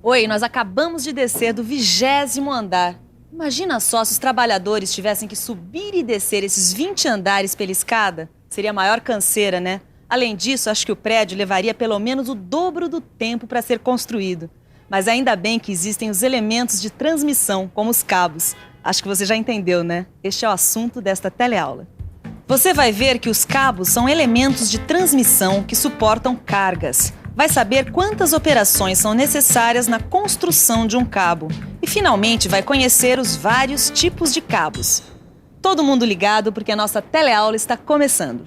Oi, nós acabamos de descer do 20º andar. Imagina só se os trabalhadores tivessem que subir e descer esses 20 andares pela escada. Seria a maior canseira, né? Além disso, acho que o prédio levaria pelo menos o dobro do tempo para ser construído. Mas ainda bem que existem os elementos de transmissão, como os cabos. Acho que você já entendeu, né? Este é o assunto desta teleaula. Você vai ver que os cabos são elementos de transmissão que suportam cargas. Vai saber quantas operações são necessárias na construção de um cabo. E, finalmente, vai conhecer os vários tipos de cabos. Todo mundo ligado, porque a nossa teleaula está começando.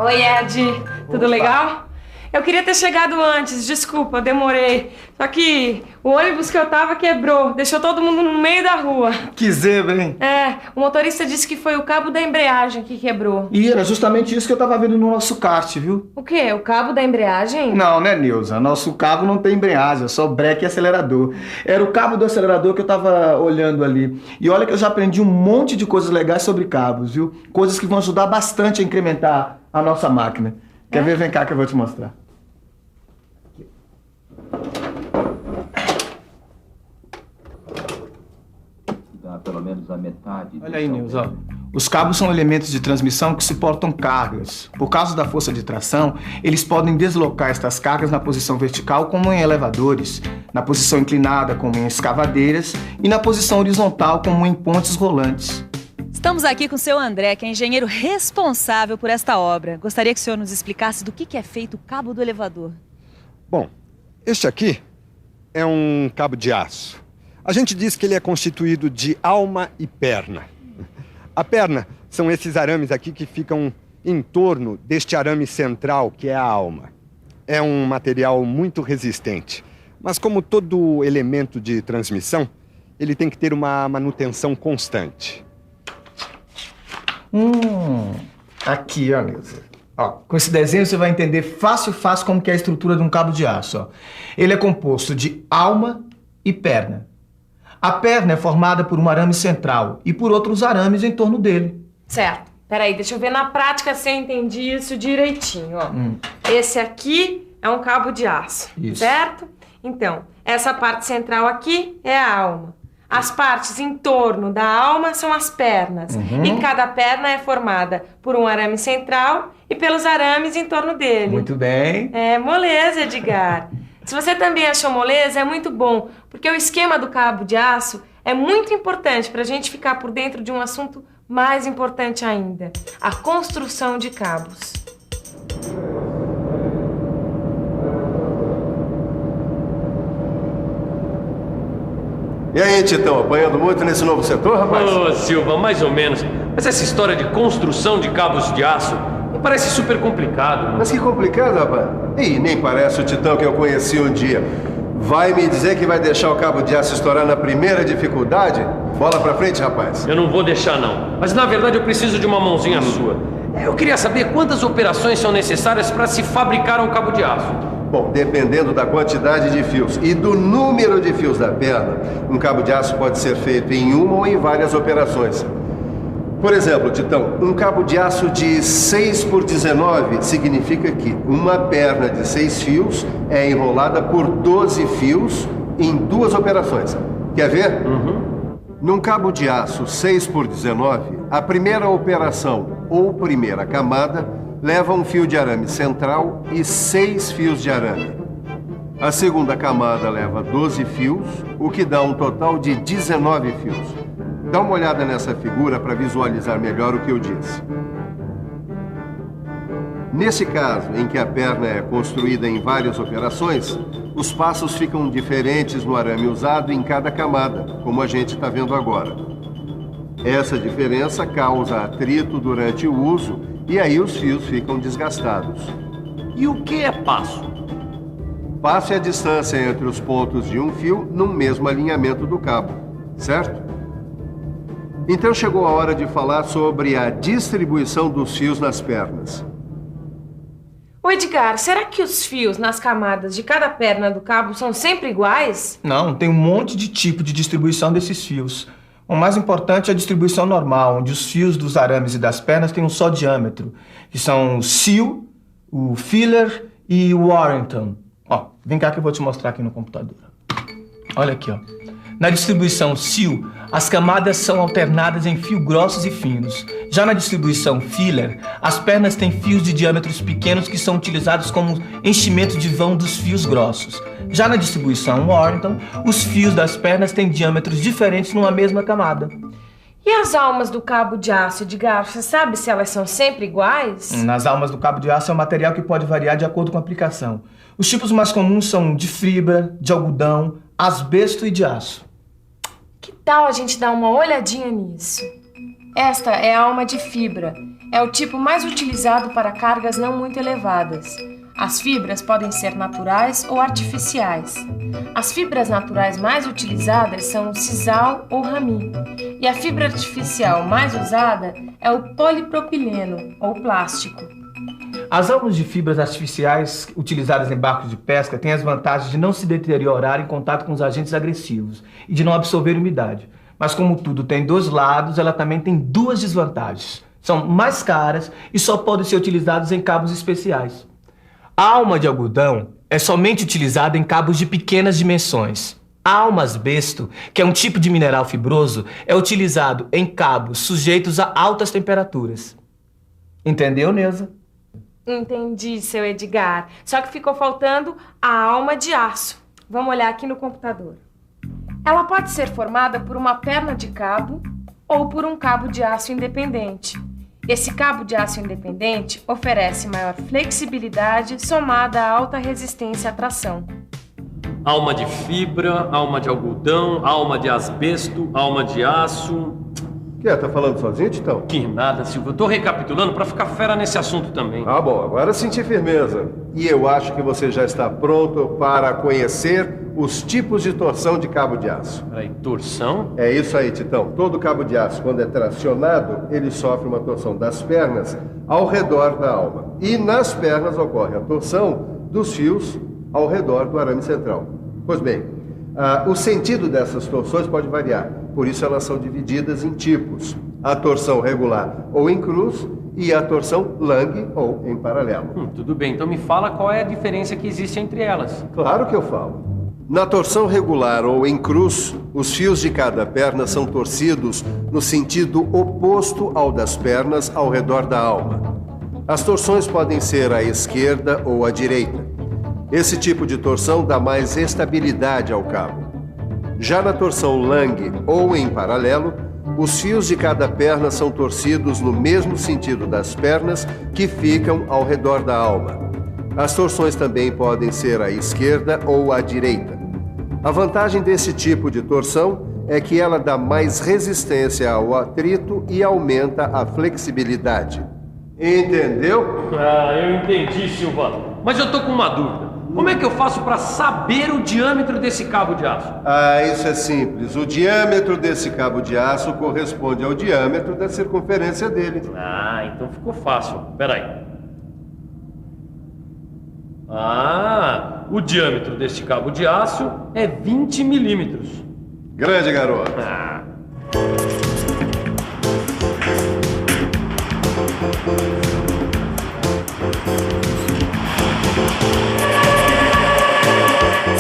Oi, Ed. Tudo legal? Eu queria ter chegado antes, desculpa, demorei. Só que o ônibus que eu tava quebrou, deixou todo mundo no meio da rua. Que zebra, hein? É, o motorista disse que foi o cabo da embreagem que quebrou. E era justamente isso que eu tava vendo no nosso kart, viu? O quê? O cabo da embreagem? Não, né, Nilza? Nosso cabo não tem embreagem, é só breque e acelerador. Era o cabo do acelerador que eu tava olhando ali. E olha que eu já aprendi um monte de coisas legais sobre cabos, viu? Coisas que vão ajudar bastante a incrementar a nossa máquina. Quer ver? Vem cá que eu vou te mostrar. Pelo menos a metade. Olha aí, Nilza. Os cabos são elementos de transmissão que suportam cargas. Por causa da força de tração, eles podem deslocar estas cargas na posição vertical, como em elevadores, na posição inclinada, como em escavadeiras, e na posição horizontal, como em pontes rolantes. Estamos aqui com o seu André, que é engenheiro responsável por esta obra. Gostaria que o senhor nos explicasse do que é feito o cabo do elevador. Bom, este aqui é um cabo de aço. A gente diz que ele é constituído de alma e perna. A perna são esses arames aqui que ficam em torno deste arame central, que é a alma. É um material muito resistente, mas como todo elemento de transmissão, ele tem que ter uma manutenção constante. Aqui, ó, Nilza. Ó, com esse desenho você vai entender fácil como que é a estrutura de um cabo de aço, ó. Ele é composto de alma e perna. A perna é formada por um arame central e por outros arames em torno dele. Certo. Peraí, deixa eu ver na prática se eu entendi isso direitinho, ó. Esse aqui é um cabo de aço, Isso. certo? Então, essa parte central aqui é a alma. As partes em torno da alma são as pernas. E cada perna é formada por um arame central e pelos arames em torno dele. Muito bem. É moleza, Edgar. Se você também achou moleza, é muito bom, porque o esquema do cabo de aço é muito importante para a gente ficar por dentro de um assunto mais importante ainda, a construção de cabos. E aí, Titão, apanhando muito nesse novo setor, rapaz? Ô, Silva, mais ou menos. Mas essa história de construção de cabos de aço me parece super complicado, né? Mas que complicado, rapaz. Ih, nem parece o Titão que eu conheci um dia. Vai me dizer que vai deixar o cabo de aço estourar na primeira dificuldade? Bola pra frente, rapaz. Eu não vou deixar, não. Mas, na verdade, eu preciso de uma mãozinha sua. Eu queria saber quantas operações são necessárias para se fabricar um cabo de aço. Bom, dependendo da quantidade de fios e do número de fios da perna, um cabo de aço pode ser feito em uma ou em várias operações. Por exemplo, Titão, um cabo de aço de 6x19 significa que uma perna de 6 fios é enrolada por 12 fios em 2 operações. Quer ver? Num cabo de aço 6x19, a primeira operação ou primeira camada leva um fio de arame central e 6 fios de arame. A segunda camada leva 12 fios, o que dá um total de 19 fios. Dá uma olhada nessa figura para visualizar melhor o que eu disse. Nesse caso, em que a perna é construída em várias operações, os passos ficam diferentes no arame usado em cada camada, como a gente está vendo agora. Essa diferença causa atrito durante o uso e aí os fios ficam desgastados. E o que é passo? Passo é a distância entre os pontos de um fio no mesmo alinhamento do cabo, certo? Então chegou a hora de falar sobre a distribuição dos fios nas pernas. Ô Edgar, será que os fios nas camadas de cada perna do cabo são sempre iguais? Não, tem um monte de tipo de distribuição desses fios. O mais importante é a distribuição normal, onde os fios dos arames e das pernas têm um só diâmetro, que são o cio, o Filler e o Warrington. Ó, vem cá que eu vou te mostrar aqui no computador. Olha aqui, ó. Na distribuição Seal, as camadas são alternadas em fios grossos e finos. Já na distribuição Filler, as pernas têm fios de diâmetros pequenos que são utilizados como enchimento de vão dos fios grossos. Já na distribuição Warrington, os fios das pernas têm diâmetros diferentes numa mesma camada. E as almas do cabo de aço, Edgar, você sabe se elas são sempre iguais? Nas almas do cabo de aço é um material que pode variar de acordo com a aplicação. Os tipos mais comuns são de fibra, de algodão, asbesto e de aço. Que tal a gente dar uma olhadinha nisso? Esta é a alma de fibra. É o tipo mais utilizado para cargas não muito elevadas. As fibras podem ser naturais ou artificiais. As fibras naturais mais utilizadas são o sisal ou rami. E a fibra artificial mais usada é o polipropileno ou plástico. As almas de fibras artificiais utilizadas em barcos de pesca têm as vantagens de não se deteriorar em contato com os agentes agressivos e de não absorver umidade. Mas como tudo tem dois lados, ela também tem duas desvantagens. São mais caras e só podem ser utilizadas em cabos especiais. A alma de algodão é somente utilizada em cabos de pequenas dimensões. A alma asbesto, que é um tipo de mineral fibroso, é utilizado em cabos sujeitos a altas temperaturas. Entendeu, Neuza? Entendi, seu Edgar. Só que ficou faltando a alma de aço. Vamos olhar aqui no computador. Ela pode ser formada por uma perna de cabo ou por um cabo de aço independente. Esse cabo de aço independente oferece maior flexibilidade somada a alta resistência à tração. Alma de fibra, alma de algodão, alma de asbesto, alma de aço... Tá falando sozinho, Titão? Que nada, Silvio. Eu tô recapitulando pra ficar fera nesse assunto também. Ah, bom, agora senti firmeza. E eu acho que você já está pronto para conhecer os tipos de torção de cabo de aço. Peraí, torção? É isso aí, Titão. Todo cabo de aço, quando é tracionado, ele sofre uma torção das pernas ao redor da alma. E nas pernas ocorre a torção dos fios ao redor do arame central. Pois bem, o sentido dessas torções pode variar. Por isso elas são divididas em tipos. A torção regular ou em cruz e a torção Lang ou em paralelo. Tudo bem, então me fala qual é a diferença que existe entre elas. Claro que eu falo. Na torção regular ou em cruz, os fios de cada perna são torcidos no sentido oposto ao das pernas ao redor da alma. As torções podem ser à esquerda ou à direita. Esse tipo de torção dá mais estabilidade ao cabo. Já na torção Lang ou em paralelo, os fios de cada perna são torcidos no mesmo sentido das pernas que ficam ao redor da alma. As torções também podem ser à esquerda ou à direita. A vantagem desse tipo de torção é que ela dá mais resistência ao atrito e aumenta a flexibilidade. Entendeu? Eu entendi, Silva. Mas eu tô com uma dúvida. Como é que eu faço para saber o diâmetro desse cabo de aço? Isso é simples. O diâmetro desse cabo de aço corresponde ao diâmetro da circunferência dele. Então ficou fácil. Peraí. O diâmetro deste cabo de aço é 20 milímetros. Grande garoto.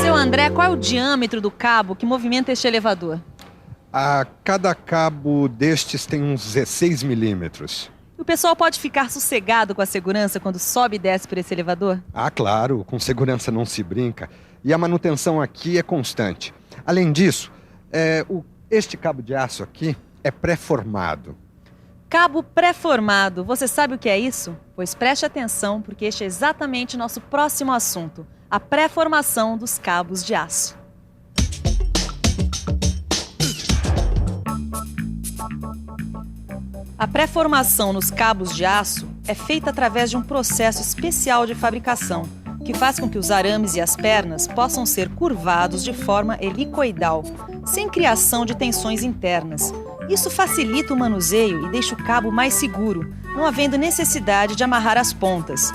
Seu André, qual é o diâmetro do cabo que movimenta este elevador? Cada cabo destes tem uns 16 milímetros. E o pessoal pode ficar sossegado com a segurança quando sobe e desce por esse elevador? Claro, com segurança não se brinca. E a manutenção aqui é constante. Além disso, este cabo de aço aqui é pré-formado. Cabo pré-formado, você sabe o que é isso? Pois preste atenção, porque este é exatamente nosso próximo assunto. A pré-formação dos cabos de aço. A pré-formação nos cabos de aço é feita através de um processo especial de fabricação, que faz com que os arames e as pernas possam ser curvados de forma helicoidal, sem criação de tensões internas. Isso facilita o manuseio e deixa o cabo mais seguro, não havendo necessidade de amarrar as pontas.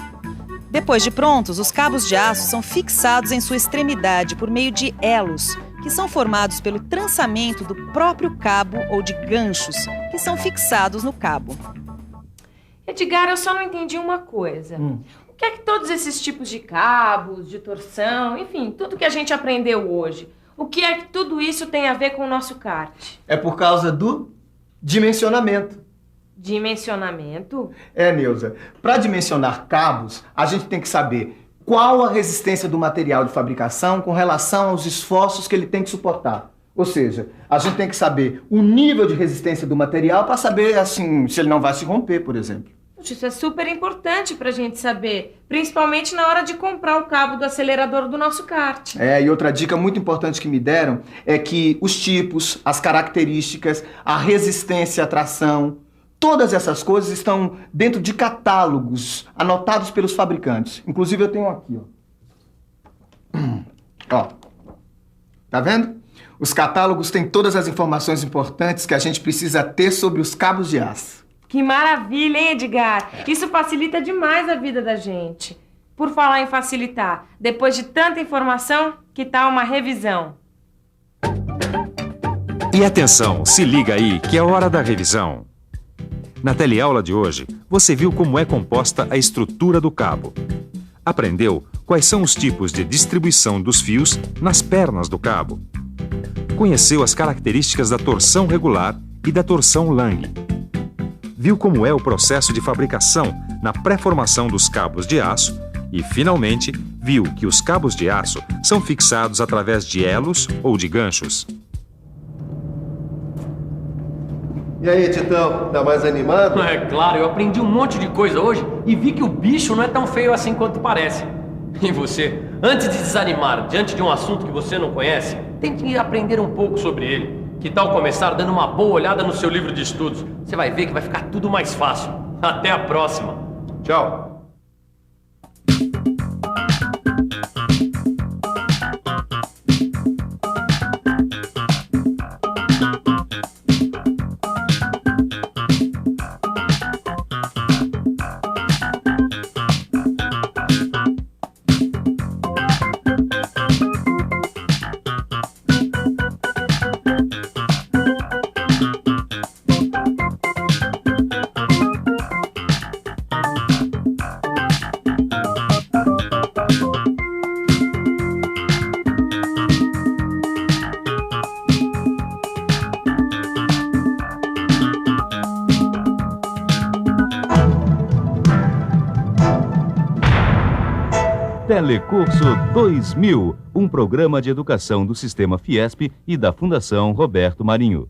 Depois de prontos, os cabos de aço são fixados em sua extremidade por meio de elos, que são formados pelo trançamento do próprio cabo ou de ganchos, que são fixados no cabo. Edgar, eu só não entendi uma coisa. O que é que todos esses tipos de cabos, de torção, enfim, tudo que a gente aprendeu hoje, o que é que tudo isso tem a ver com o nosso kart? É por causa do dimensionamento. Dimensionamento? Neuza, para dimensionar cabos, a gente tem que saber qual a resistência do material de fabricação com relação aos esforços que ele tem que suportar. Ou seja, a gente tem que saber o nível de resistência do material para saber, assim, se ele não vai se romper, por exemplo. Isso é super importante pra gente saber, principalmente na hora de comprar o cabo do acelerador do nosso kart. E outra dica muito importante que me deram é que os tipos, as características, a resistência à tração, todas essas coisas estão dentro de catálogos anotados pelos fabricantes. Inclusive eu tenho aqui, ó. Tá vendo? Os catálogos têm todas as informações importantes que a gente precisa ter sobre os cabos de aço. Que maravilha, hein, Edgar? Isso facilita demais a vida da gente. Por falar em facilitar, depois de tanta informação, que tal uma revisão? E atenção, se liga aí que é hora da revisão. Na teleaula de hoje, você viu como é composta a estrutura do cabo. Aprendeu quais são os tipos de distribuição dos fios nas pernas do cabo. Conheceu as características da torção regular e da torção Lang. Viu como é o processo de fabricação na pré-formação dos cabos de aço e, finalmente, viu que os cabos de aço são fixados através de elos ou de ganchos. E aí, Titão, tá mais animado? É claro, eu aprendi um monte de coisa hoje e vi que o bicho não é tão feio assim quanto parece. E você, antes de desanimar diante de um assunto que você não conhece, tente aprender um pouco sobre ele. Que tal começar dando uma boa olhada no seu livro de estudos? Você vai ver que vai ficar tudo mais fácil. Até a próxima. Tchau. Telecurso 2000, um programa de educação do Sistema Fiesp e da Fundação Roberto Marinho.